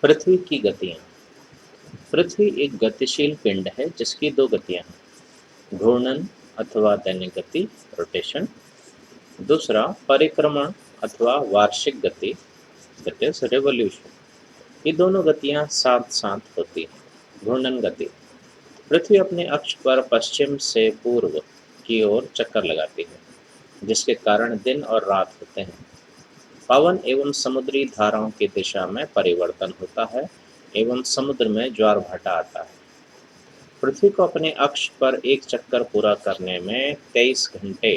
पृथ्वी की गतियाँ। पृथ्वी एक गतिशील पिंड है जिसकी दो गतियाँ हैं, घूर्णन अथवा दैनिक गति रोटेशन, दूसरा परिक्रमण अथवा वार्षिक गति दैट इज रिवोल्यूशन। ये दोनों गतियाँ साथ साथ होती हैं। घूर्णन गति। पृथ्वी अपने अक्ष पर पश्चिम से पूर्व की ओर चक्कर लगाती है, जिसके कारण दिन और रात होते हैं। पवन एवं समुद्री धाराओं की दिशा में परिवर्तन होता है एवं समुद्र में ज्वार भाटा आता है। पृथ्वी को अपने अक्ष पर एक चक्कर पूरा करने में 23 घंटे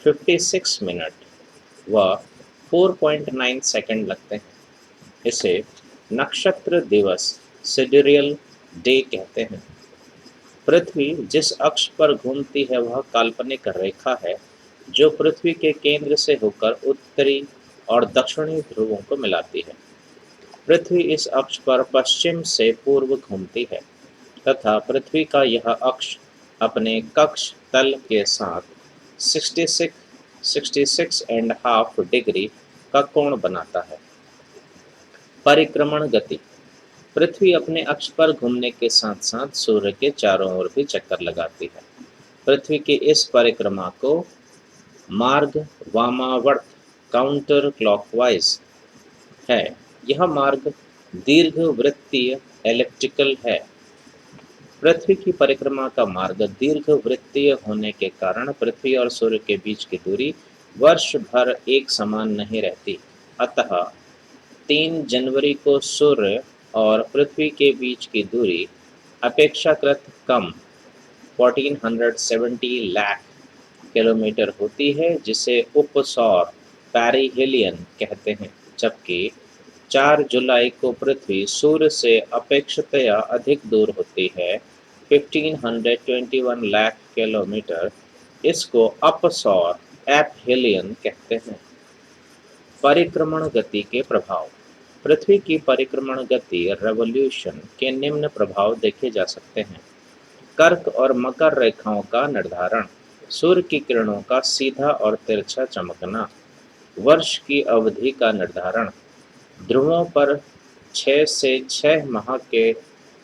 56 मिनट व 4.9 सेकंड लगते हैं। इसे नक्षत्र दिवस सिडिरियल डे कहते हैं। पृथ्वी जिस अक्ष पर घूमती है वह काल्पनिक रेखा है जो पृथ्वी के केंद्र से होकर उत्तरी और दक्षिणी ध्रुवों को मिलाती है। पृथ्वी इस अक्ष पर पश्चिम से पूर्व घूमती है तथा पृथ्वी का यह अक्ष अपने कक्ष तल के साथ 66 एंड हाफ डिग्री का कोण बनाता है। परिक्रमण गति। पृथ्वी अपने अक्ष पर घूमने के साथ साथ सूर्य के चारों ओर भी चक्कर लगाती है। पृथ्वी की इस परिक्रमा को मार्ग वामावर्त काउंटर क्लॉकवाइज है। यह मार्ग दीर्घवृत्तीय एलिप्टिकल है। पृथ्वी की परिक्रमा का मार्ग दीर्घवृत्तीय होने के कारण पृथ्वी और सूर्य के बीच की दूरी वर्ष भर एक समान नहीं रहती। अतः 3 जनवरी को सूर्य और पृथ्वी के बीच की दूरी अपेक्षाकृत कम 1470 लाख किलोमीटर होती है, जिसे उपसौर पेरिहेलियन कहते हैं, जबकि 4 जुलाई को पृथ्वी सूर्य से अपेक्षाकृत अधिक दूर होती है 1521 लाख किलोमीटर। इसको अपसौर एपहेलियन कहते हैं। परिक्रमण गति के प्रभाव। पृथ्वी की परिक्रमण गति रेवोल्यूशन के निम्न प्रभाव देखे जा सकते हैं। कर्क और मकर रेखाओं का निर्धारण, सूर्य की किरणों का सीधा और तिरछा चमकना, वर्ष की अवधि का निर्धारण, ध्रुवों पर 6 से 6 माह के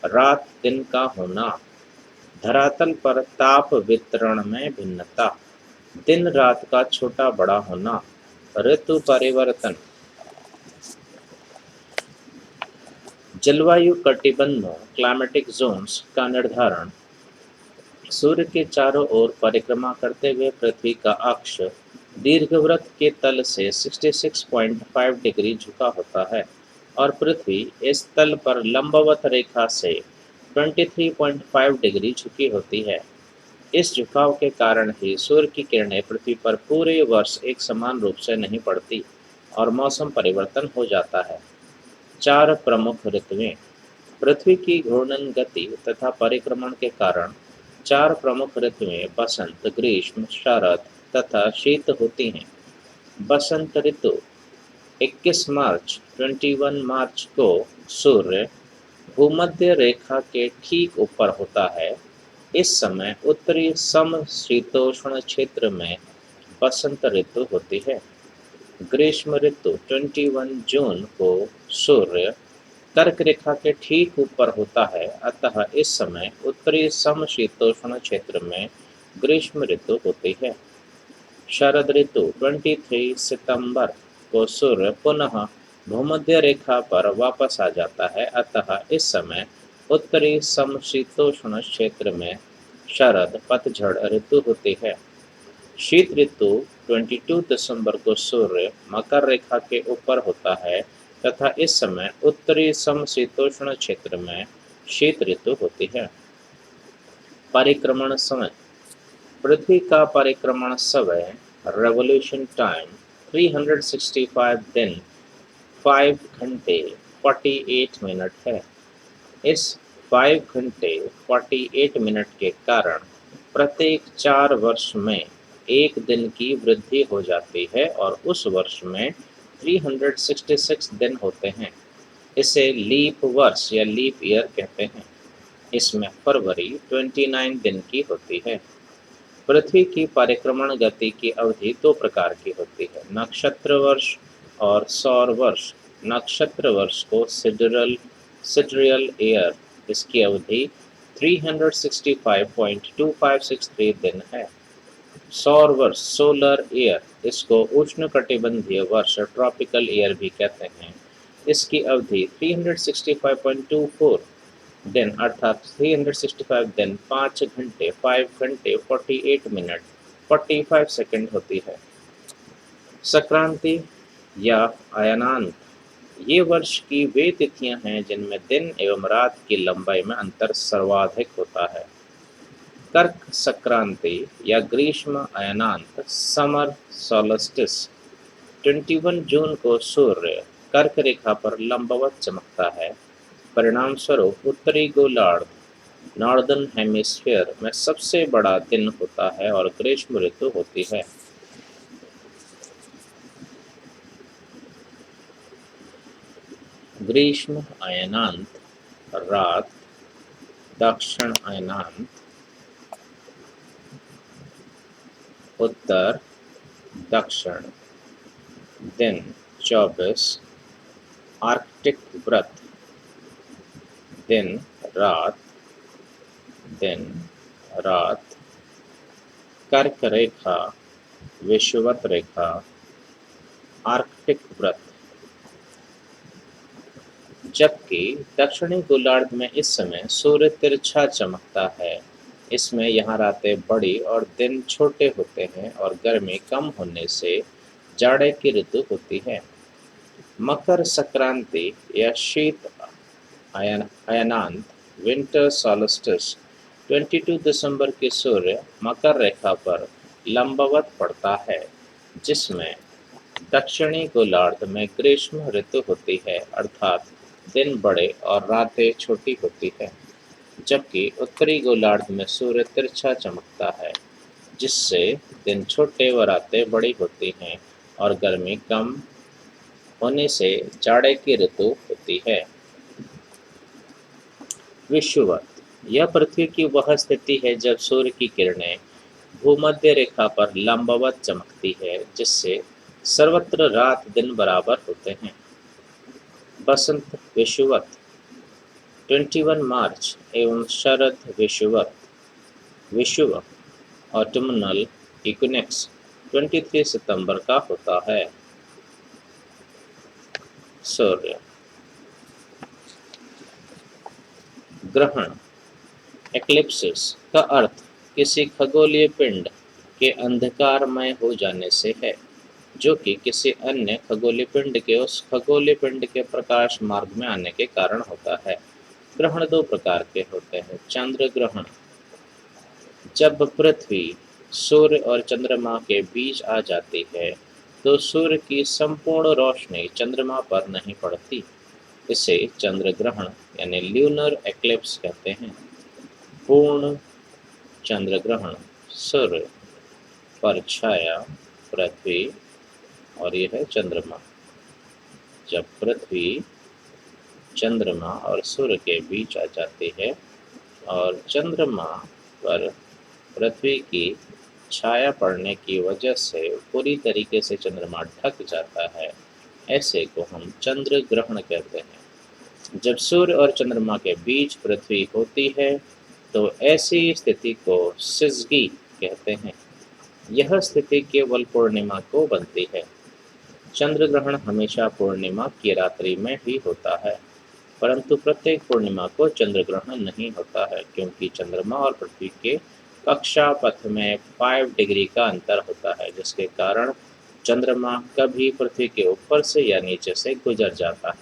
रात दिन का होना, धरातल पर ताप वितरण में भिन्नता, दिन रात का छोटा बड़ा होना, ऋतु परिवर्तन, जलवायु कटिबंधों क्लाइमेटिक जोन्स का निर्धारण, सूर्य के चारों ओर परिक्रमा करते हुए पृथ्वी का अक्ष दीर्घवृत्त के तल से 66.5 डिग्री झुका होता है और पृथ्वी इस तल पर लंबवत रेखा से 23.5 डिग्री झुकी होती है। इस झुकाव के कारण ही सूर्य की किरणें पृथ्वी पर पूरे वर्ष एक समान रूप से नहीं पड़ती और मौसम परिवर्तन हो जाता है। 4 प्रमुख ऋतुएं। पृथ्वी की घूर्णन गति तथा परिक्रमण के कारण 4 प्रमुख ऋतुएं बसंत, ग्रीष्म, शरद तथा शीत होती हैं। बसंत ऋतु 21 मार्च को सूर्य भूमध्य रेखा के ठीक ऊपर होता है। इस समय उत्तरी समशीतोष्ण क्षेत्र में बसंत ऋतु होती है। ग्रीष्म ऋतु 21 जून को सूर्य कर्क रेखा के ठीक ऊपर होता है, अतः इस समय उत्तरी समशीतोष्ण क्षेत्र में ग्रीष्म ऋतु होती है। शरद ऋतु 23 सितंबर को सूर्य पुनः भूमध्य रेखा पर वापस आ जाता है, अतः इस समय उत्तरी समशीतोष्ण क्षेत्र में शरद पतझड़ ऋतु होती है। शीत ऋतु 22 दिसंबर को सूर्य मकर रेखा के ऊपर होता है तथा इस समय उत्तरी समशीतोष्ण क्षेत्र में शीत ऋतु होती है। परिक्रमण समय। पृथ्वी का परिक्रमण समय रेवोल्यूशन टाइम 365 दिन 5 घंटे 48 मिनट है। इस 5 घंटे 48 मिनट के कारण प्रत्येक 4 वर्ष में एक दिन की वृद्धि हो जाती है और उस वर्ष में 366 दिन होते हैं। इसे लीप वर्ष या लीप ईयर कहते हैं। इसमें फरवरी 29 दिन की होती है। पृथ्वी की परिक्रमण गति की अवधि 2 प्रकार की होती है, नक्षत्र वर्ष और सौर वर्ष। नक्षत्र वर्ष को सिडरियल ईयर, इसकी अवधि 365.2563 दिन है। सौर वर्ष सोलर ईयर, इसको उष्णकटिबंधीय वर्ष ट्रॉपिकल ईयर भी कहते हैं। इसकी अवधि 365.24 दिन अर्थात 365 दिन 5 घंटे 48 मिनट 45 सेकंड होती है। संक्रांति या अयनांत, ये वर्ष की वे तिथियां हैं जिनमें दिन एवं रात की लंबाई में अंतर सर्वाधिक होता है। कर्क संक्रांति या ग्रीष्म अयनांत समर सोलस्टिस 21 जून को सूर्य कर्क रेखा पर लंबवत चमकता है। परिणाम स्वरूप उत्तरी गोलार्ध नॉर्दर्न हेमिस्फीयर में सबसे बड़ा दिन होता है और ग्रीष्म ऋतु होती है। ग्रीष्म अयनांत रात, दक्षिण अयनांत उत्तर दक्षिण, दिन 24, आर्कटिक व्रत दिन रात, कर्क रेखा, विषुवत रेखा, आर्कटिक व्रत। जबकि दक्षिणी गोलार्ध में इस समय सूर्य तिरछा चमकता है। इसमें यहाँ रातें बड़ी और दिन छोटे होते हैं और गर्मी कम होने से जाड़े की ऋतु होती है। मकर संक्रांति या शीत अयनांत विंटर सॉल्स्टिस 22 दिसंबर के सूर्य मकर रेखा पर लंबवत पड़ता है, जिसमें दक्षिणी गोलार्ध में ग्रीष्म ऋतु होती है अर्थात दिन बड़े और रातें छोटी होती है। जबकि उत्तरी गोलार्ध में सूर्य तिरछा चमकता है, जिससे दिन छोटे व रातें बड़ी होती हैं और गर्मी कम होने से जाड़े की ऋतु होती है। विषुवत, यह पृथ्वी की वह स्थिति है जब सूर्य की किरणें भूमध्य रेखा पर लंबवत चमकती है, जिससे सर्वत्र रात दिन बराबर होते हैं। बसंत विषुवत 21 मार्च एवं शरद विषुवत विषुव ऑटमनल इक्विनेक्स 23 सितंबर का होता है। सूर्य ग्रहण एक्लिप्सिस का अर्थ किसी खगोलीय पिंड के अंधकारमय हो जाने से है, जो कि किसी अन्य खगोलीय पिंड के उस खगोलीय पिंड के प्रकाश मार्ग में आने के कारण होता है। ग्रहण दो प्रकार के होते हैं। चंद्र ग्रहण, जब पृथ्वी सूर्य और चंद्रमा के बीच आ जाती है तो सूर्य की संपूर्ण रोशनी चंद्रमा पर नहीं पड़ती। इसे चंद्र ग्रहण यानी ल्यूनर एक्लिप्स कहते हैं। पूर्ण चंद्र ग्रहण, सूर्य पर छाया पृथ्वी और यह है चंद्रमा। जब पृथ्वी चंद्रमा और सूर्य के बीच आ जाती है और चंद्रमा पर पृथ्वी की छाया पड़ने की वजह से पूरी तरीके से चंद्रमा ढक जाता है, ऐसे को हम चंद्र ग्रहण कहते हैं। जब सूर्य और चंद्रमा के बीच पृथ्वी होती है तो ऐसी स्थिति को सिजगी कहते हैं। यह स्थिति केवल पूर्णिमा को बनती है। चंद्र ग्रहण हमेशा पूर्णिमा की रात्रि में ही होता है, परंतु प्रत्येक पूर्णिमा को चंद्र ग्रहण नहीं होता है, क्योंकि चंद्रमा और पृथ्वी के कक्षा पथ में 5 डिग्री का अंतर होता है, जिसके कारण चंद्रमा कभी पृथ्वी के ऊपर से या नीचे से गुजर जाता है।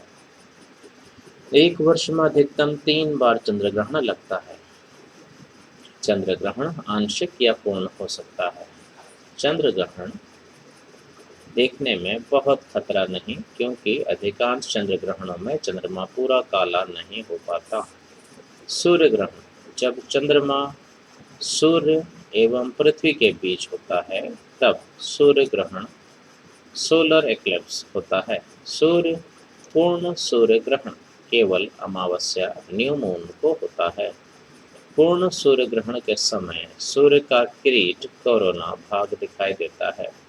एक वर्ष में अधिकतम 3 बार चंद्र ग्रहण लगता है। चंद्र ग्रहण आंशिक या पूर्ण हो सकता है। चंद्र ग्रहण देखने में बहुत खतरा नहीं, क्योंकि अधिकांश चंद्र ग्रहणों में चंद्रमा पूरा काला नहीं हो पाता। सूर्य ग्रहण, जब चंद्रमा सूर्य एवं पृथ्वी के बीच होता है तब सूर्य ग्रहण सोलर एक्लिप्स होता है। सूर्य पूर्ण सूर्य ग्रहण केवल अमावस्या न्यू मून को होता है। पूर्ण सूर्य ग्रहण के समय सूर्य का किरीट कोरोना भाग दिखाई देता है।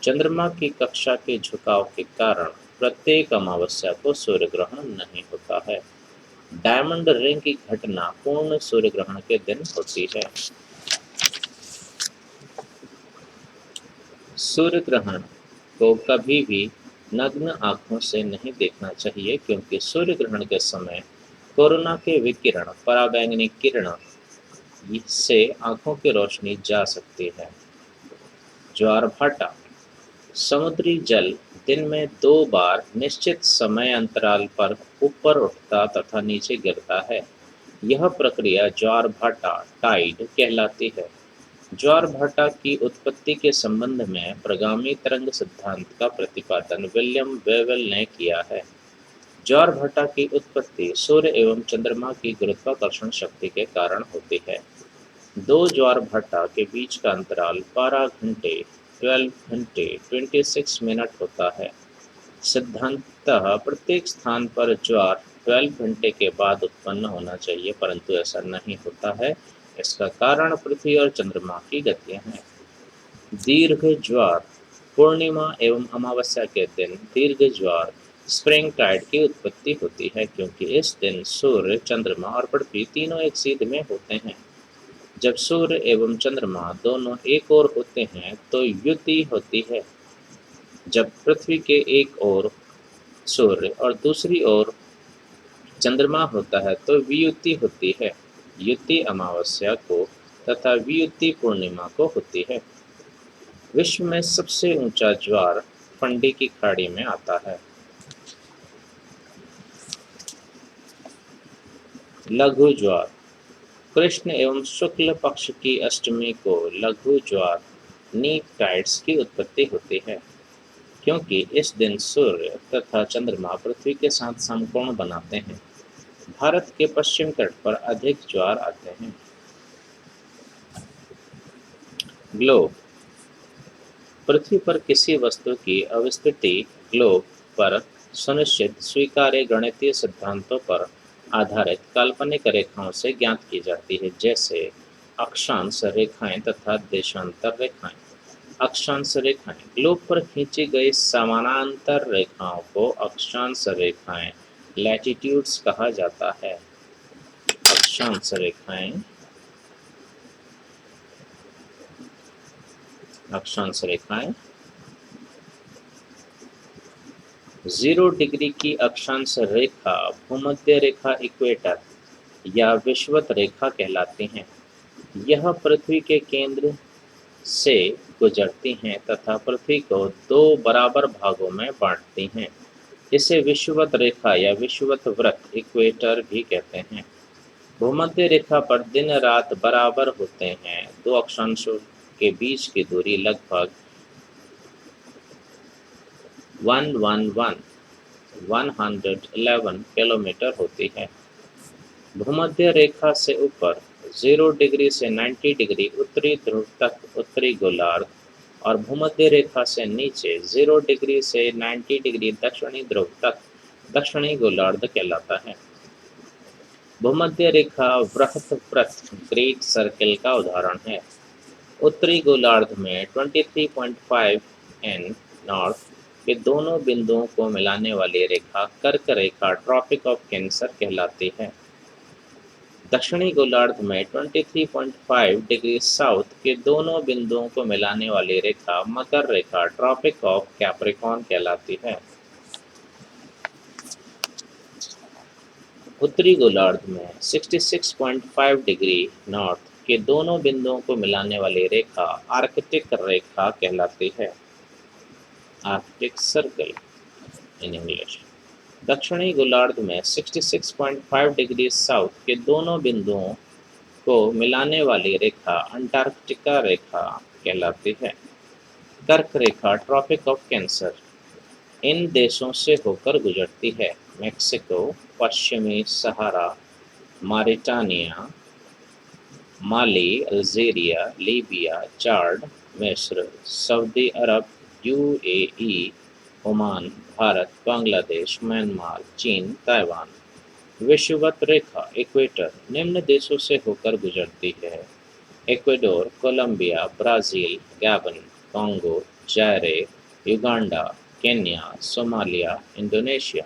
चंद्रमा की कक्षा के झुकाव के कारण प्रत्येक अमावस्या को सूर्य ग्रहण नहीं होता है। डायमंड रिंग की घटना पूर्ण सूर्य ग्रहण के दिन होती है। सूर्य ग्रहण को कभी भी नग्न आंखों से नहीं देखना चाहिए, क्योंकि सूर्य ग्रहण के समय कोरोना के विकिरण पराबैंगनी किरण से आंखों की रोशनी जा सकती है। ज्वार भाटा। समुद्री जल दिन में 2 बार निश्चित समय अंतराल पर ऊपर उठता तथा नीचे गिरता है। यह प्रक्रिया ज्वार भाटा टाइड कहलाती है। ज्वार भाटा की उत्पत्ति के संबंध में प्रगामी तरंग सिद्धांत का प्रतिपादन विलियम वेवेल ने किया है। ज्वार भाटा की उत्पत्ति सूर्य एवं चंद्रमा की गुरुत्वाकर्षण शक्ति के कारण होती है। 2 ज्वार भाटा के बीच का अंतराल 12 घंटे 26 मिनट होता है। सिद्धांततः प्रत्येक स्थान पर ज्वार 12 घंटे के बाद उत्पन्न होना चाहिए, परंतु ऐसा नहीं होता है। इसका कारण पृथ्वी और चंद्रमा की गतियां हैं। दीर्घ ज्वार। पूर्णिमा एवं अमावस्या के दिन दीर्घ ज्वार स्प्रिंग टाइड की उत्पत्ति होती है, क्योंकि इस दिन सूर्य, चंद्रमा और पृथ्वी तीनों एक सीध में होते हैं। जब सूर्य एवं चंद्रमा दोनों एक ओर होते हैं तो युति होती है। जब पृथ्वी के एक ओर सूर्य और दूसरी ओर चंद्रमा होता है तो वियुति होती है। युति अमावस्या को तथा वियुति पूर्णिमा को होती है। विश्व में सबसे ऊंचा ज्वार फंडी की खाड़ी में आता है। लघु ज्वार। कृष्ण एवं शुक्ल पक्ष की अष्टमी को लघु ज्वार नीप टाइड्स की उत्पत्ति होती है, क्योंकि इस दिन सूर्य तथा चंद्रमा पृथ्वी के साथ समकोण बनाते हैं। भारत के पश्चिम तट पर अधिक ज्वार आते हैं। ग्लोब। पृथ्वी पर किसी वस्तु की अवस्थिति ग्लोब पर सुनिश्चित स्वीकार्य गणितीय सिद्धांतों पर आधारित काल्पनिक रेखाओं से ज्ञात की जाती है, जैसे अक्षांश रेखाएं तथा देशांतर रेखाएं। अक्षांश रेखाएं। ग्लोब पर खींची गई समानांतर रेखाओं को अक्षांश रेखाएं लैटिट्यूड्स कहा जाता है। अक्षांश रेखाएं। अक्षांश रेखाएं 0 डिग्री की अक्षांश रेखा भूमध्य रेखा इक्वेटर या विषुवत रेखा कहलाती हैं। यह पृथ्वी के केंद्र से गुजरती हैं तथा पृथ्वी को 2 बराबर भागों में बांटती हैं। इसे विषुवत रेखा या विषुवत वृत्त इक्वेटर भी कहते हैं। भूमध्य रेखा पर दिन रात बराबर होते हैं। 2 अक्षांशों के बीच की दूरी लगभग 111 किलोमीटर होती है। भूमध्य रेखा से ऊपर 0 डिग्री से 90 डिग्री उत्तरी ध्रुव तक उत्तरी गोलार्ध और भूमध्य रेखा से नीचे 0 डिग्री से 90 डिग्री दक्षिणी ध्रुव तक दक्षिणी गोलार्ध कहलाता है। भूमध्य रेखा वृहत वृत्त ग्रेट सर्किल का उदाहरण है। उत्तरी गोलार्ध में 23.5 n नॉर्थ के दोनों बिंदुओं को मिलाने वाली रेखा कर्क रेखा ट्रॉपिक ऑफ कैंसर कहलाती है। दक्षिणी गोलार्ध में 23.5 डिग्री साउथ के दोनों बिंदुओं को मिलाने वाली रेखा मकर रेखा ट्रॉपिक ऑफ कैप्रिकॉर्न कहलाती है। उत्तरी गोलार्ध में 66.5 डिग्री नॉर्थ के दोनों बिंदुओं को मिलाने वाली रेखा आर्कटिक रेखा कहलाती है। Arctic circle in English. दक्षिणी गोलार्ध में 66.5 डिग्री साउथ के दोनों बिंदुओं को मिलाने वाली रेखा अंटार्कटिका रेखा कहलाती है। कर्क रेखा ट्रॉपिक ऑफ कैंसर इन देशों से होकर गुजरती है: मेक्सिको, पश्चिमी Sahara, Mauritania, Mali, Algeria, Libya, Chad, मिस्र, Saudi Arab, UAE, Oman, Bharat, Bangladesh, Myanmar, चीन, ताइवान। विषुवत रेखा इक्वेटर निम्न देशों से होकर गुजरती है: Ecuador, Colombia, Brazil, Gabon, Congo, Zaire, Uganda, Kenya, Somalia, Indonesia.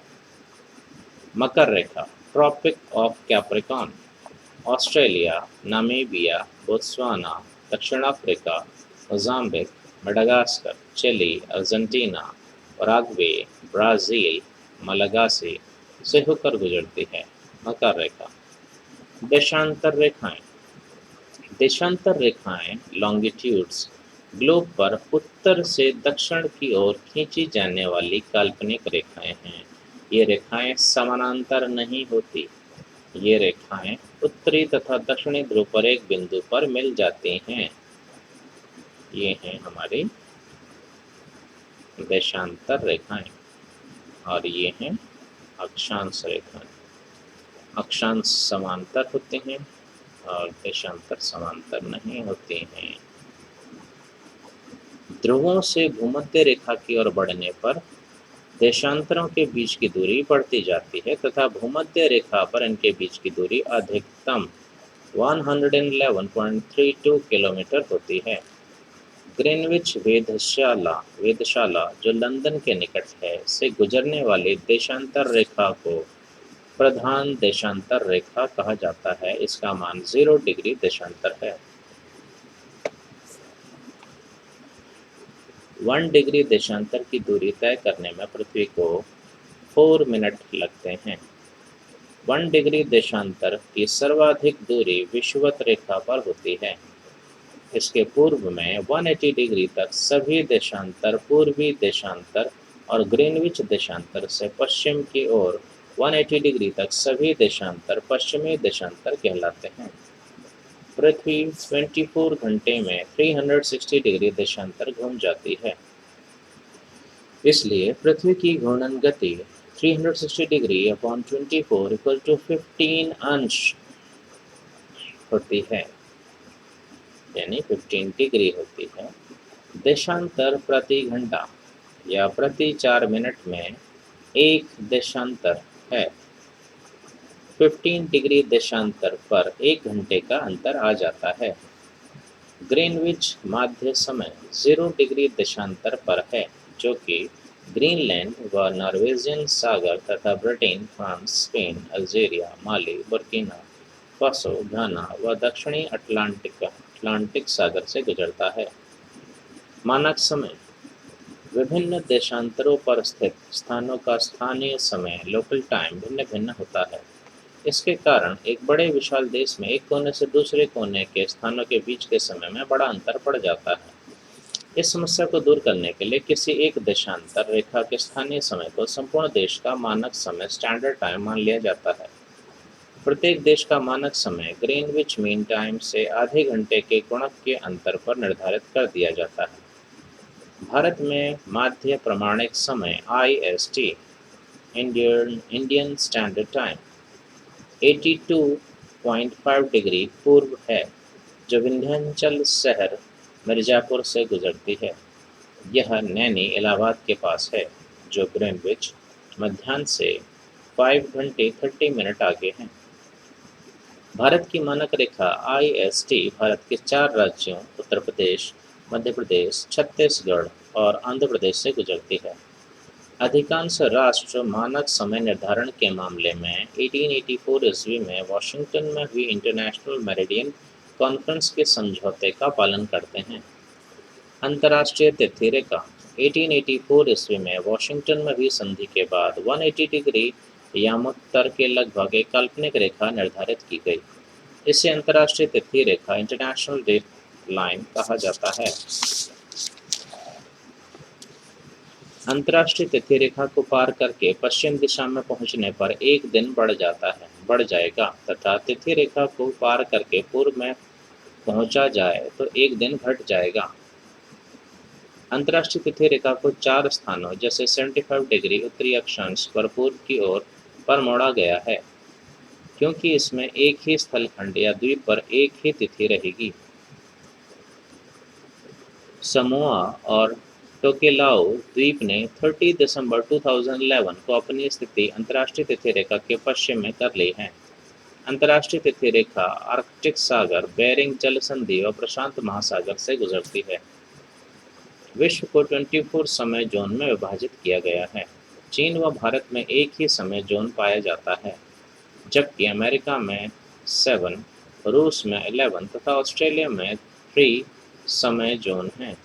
मकर रेखा, tropic of Capricorn, Australia, Namibia, Botswana, दक्षिण Africa, Mozambique, Madagascar, Chile, Argentina, Paraguay, Brazil, Malagasy से होकर गुजरती है। मकर रेखा। देशांतर रेखाएं। देशांतर रेखाएं लॉन्गिट्यूड्स ग्लोब पर उत्तर से दक्षिण की ओर खींची जाने वाली काल्पनिक रेखाएं हैं। ये रेखाएं समानांतर नहीं होती। ये रेखाएं उत्तरी तथा दक्षिणी ध्रुव पर एक बिंदु पर मिल जाती हैं। ये हैं हमारी देशांतर रेखाएं और ये हैं अक्षांश रेखाएं। अक्षांश समांतर होते हैं और देशांतर समांतर नहीं होते हैं। ध्रुवों से भूमध्य रेखा की ओर बढ़ने पर देशांतरों के बीच की दूरी बढ़ती जाती है तथा भूमध्य रेखा पर इनके बीच की दूरी अधिकतम 111.32 किलोमीटर होती है। ग्रीनविच वेधशाला जो लंदन के निकट है से गुजरने वाली देशांतर रेखा को प्रधान देशांतर रेखा कहा जाता है। इसका मान 0 डिग्री देशांतर है। 1 डिग्री देशांतर की दूरी तय करने में पृथ्वी को 4 मिनट लगते हैं। 1 डिग्री देशांतर की सर्वाधिक दूरी विषुवत रेखा पर होती है। इसके पूर्व में 180 डिग्री तक सभी देशांतर पूर्वी देशांतर और ग्रीनविच देशांतर से पश्चिम की ओर 180 डिग्री तक सभी देशांतर पश्चिमी देशांतर कहलाते हैं। पृथ्वी 24 घंटे में 360 डिग्री देशांतर घूम जाती है। इसलिए पृथ्वी की घूर्णन गति 360 डिग्री अपॉन 24 इक्वल टू 15 अंश होती है, यानी 15 डिग्री होती है। देशांतर प्रति घंटा या प्रति 4 मिनट में एक देशांतर है। 15 डिग्री देशांतर पर 1 घंटे का अंतर आ जाता है। ग्रीनविच माध्य समय 0 डिग्री देशांतर पर है, जो कि ग्रीनलैंड व नॉर्वेजियन सागर तथा ब्रिटेन, फ्रांस, स्पेन, अल्जीरिया, माली, बुर्किना फासो, घाना व दक्षिणी अटलांटिक सागर से गुजरता है। मानक समय। विभिन्न देशांतरों पर स्थित स्थानों का स्थानीय समय लोकल टाइम भिन्न भिन्न होता है। इसके कारण एक बड़े विशाल देश में एक कोने से दूसरे कोने के स्थानों के बीच के समय में बड़ा अंतर पड़ जाता है। इस समस्या को दूर करने के लिए किसी एक देशांतर रेखा के स्थानीय समय को संपूर्ण देश का मानक समय स्टैंडर्ड टाइम मान लिया जाता है। प्रत्येक देश का मानक समय ग्रीनविच मीन टाइम से आधे घंटे के गुणक के अंतर पर निर्धारित कर दिया जाता है। भारत में माध्य प्रमाणिक समय IST Indian standard time 82.5 degree पूर्व है, जो विंध्याचल शहर मिर्जापुर से गुजरती है। यह नैनी इलाहाबाद के पास है, जो ग्रीनविच मध्याह्न से 5 घंटे 30 मिनट आगे है। भारत की मानक रेखा IST भारत के 4 राज्यों उत्तर प्रदेश, मध्य प्रदेश, छत्तीसगढ़ और आंध्र प्रदेश से गुजरती है। अधिकांश राष्ट्र मानक समय निर्धारण के मामले में 1884 ईस्वी में वाशिंगटन में हुई इंटरनेशनल मेरिडियन कॉन्फ्रेंस के समझौते का पालन करते हैं। अंतर्राष्ट्रीय तिथि रेखा 1884 ईस्वी में वाशिंगटन में हुई संधि के बाद 180 डिग्री यामोत्तर के लगभग एक काल्पनिक रेखा निर्धारित की गई। इसे अंतर्राष्ट्रीय तिथि रेखा इंटरनेशनल डेट लाइन कहा जाता है। अंतर्राष्ट्रीय तिथि रेखा को पार करके पश्चिम दिशा में पहुंचने पर एक दिन बढ़ जाएगा तथा तिथि रेखा को पार करके पूर्व में पहुंचा जाए तो एक दिन घट जाएगा। अंतर्राष्ट्रीय तिथि रेखा को 4 स्थानों जैसे 75 डिग्री उत्तरी अक्षांश पर पूर्व की ओर पर मोड़ा गया है, क्योंकि इसमें एक ही स्थलखंड या द्वीप पर एक ही तिथि रहेगी। समोआ और टोकेलाओ द्वीप ने 30 दिसंबर 2011 को अपनी स्थिति अंतर्राष्ट्रीय तिथि रेखा के पश्चिम में कर ली है। अंतर्राष्ट्रीय तिथि रेखा आर्कटिक सागर, बेरिंग जल संधि और प्रशांत महासागर से गुजरती है। विश्व को 24 समय जोन में विभाजित किया गया है। चीन व भारत में एक ही समय जोन पाया जाता है, जबकि अमेरिका में 7, रूस में 11 तथा ऑस्ट्रेलिया में 3 समय जोन हैं।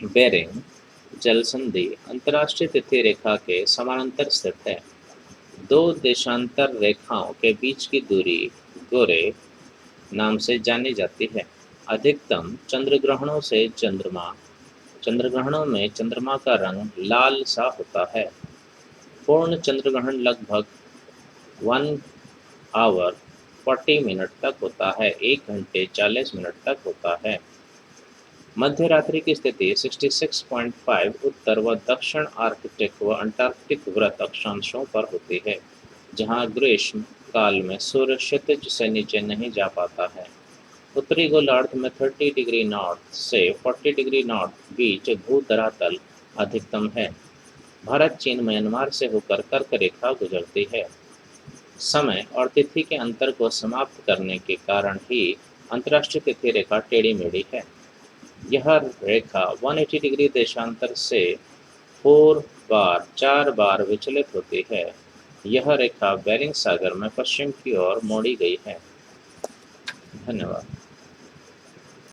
बेरिंग जल संधि अंतर्राष्ट्रीय तिथि रेखा के समानांतर स्थित है। दो देशांतर रेखाओं के बीच की दूरी गोरे नाम से जानी जाती है। अधिकतम चंद्रग्रहणों में चंद्रमा का रंग लाल सा होता है। पूर्ण चंद्रग्रहण लगभग 1 आवर 40 मिनट तक होता है, 1 घंटे 40 मिनट तक होता है। मध्य रात्रि की स्थिति 66.5 उत्तर व दक्षिण आर्कटिक व अंटार्कटिक वृत्त अक्षांशों पर होती है, जहां ग्रीष्म काल में सूर्य क्षितिज से नीचे नहीं जा पाता है। उत्तरी गोलार्ध में 30 डिग्री नॉर्थ से 40 डिग्री नॉर्थ बीच भू-धरातल अधिकतम है। भारत चीन म्यांमार से होकर कर्क रेखा गुजरती है। समय और तिथि के अंतर को समाप्त करने के कारण ही अंतर्राष्ट्रीय तिथि रेखा टेढ़ी-मेढ़ी है। यह रेखा 180 डिग्री देशांतर से 4 बार विचलित होती है। यह रेखा बेरिंग सागर में पश्चिम की ओर मोड़ी गई है। धन्यवाद।